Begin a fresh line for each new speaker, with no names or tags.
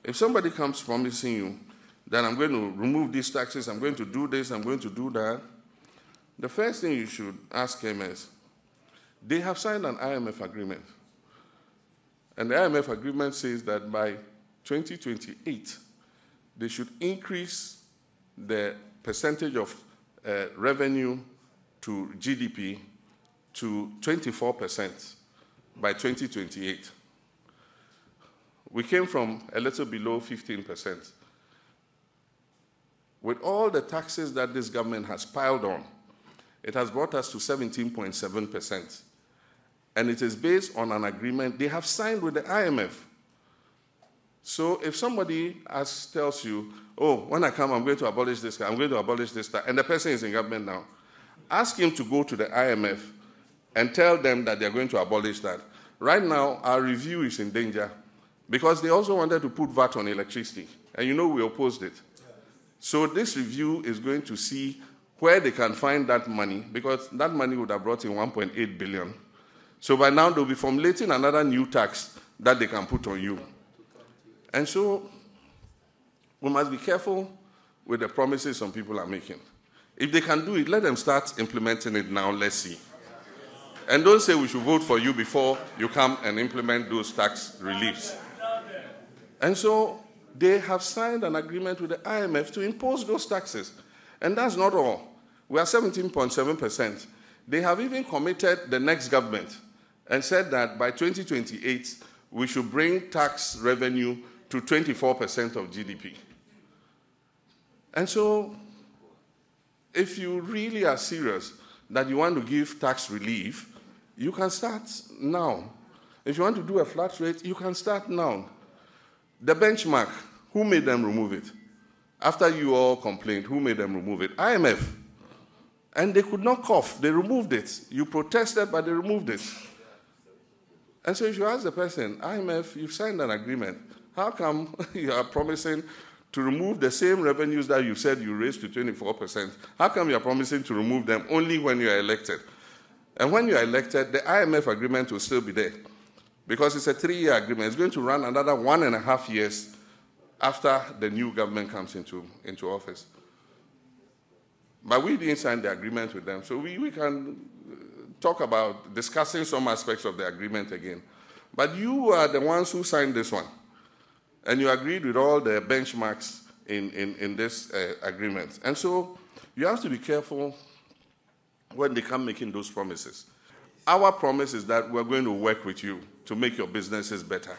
If somebody comes promising you that I'm going to remove these taxes, I'm going to do this, I'm going to do that, the first thing you should ask him is, they have signed an IMF agreement. And the IMF agreement says that by 2028, they should increase the percentage of revenue to GDP to 24% by 2028. We came from a little below 15%. With all the taxes that this government has piled on, it has brought us to 17.7%. And it is based on an agreement they have signed with the IMF. So if somebody tells you, oh, when I come, I'm going to abolish this, I'm going to abolish this, and the person is in government now, ask him to go to the IMF and tell them that they're going to abolish that. Right now, our review is in danger because they also wanted to put VAT on electricity. And you know we opposed it. So this review is going to see where they can find that money, because that money would have brought in 1.8 billion. So by now, they'll be formulating another new tax that they can put on you. And so we must be careful with the promises some people are making. If they can do it, let them start implementing it now. Let's see. And don't say we should vote for you before you come and implement those tax reliefs. And so they have signed an agreement with the IMF to impose those taxes. And that's not all. We are 17.7%. They have even committed the next government and said that by 2028, we should bring tax revenue to 24% of GDP. And so, if you really are serious that you want to give tax relief, you can start now. If you want to do a flat rate, you can start now. The benchmark, who made them remove it? After you all complained, who made them remove it? IMF. And they could not cough. They removed it. You protested, but they removed it. And so if you ask the person, IMF, you've signed an agreement. How come you are promising to remove the same revenues that you said you raised to 24%? How come you are promising to remove them only when you are elected? And when you are elected, the IMF agreement will still be there, because it's a 3-year agreement. It's going to run another 1.5 years after the new government comes into office. But we didn't sign the agreement with them, so we can talk about discussing some aspects of the agreement again. But you are the ones who signed this one, and you agreed with all the benchmarks in this agreement. And so you have to be careful when they come making those promises. Our promise is that we're going to work with you to make your businesses better.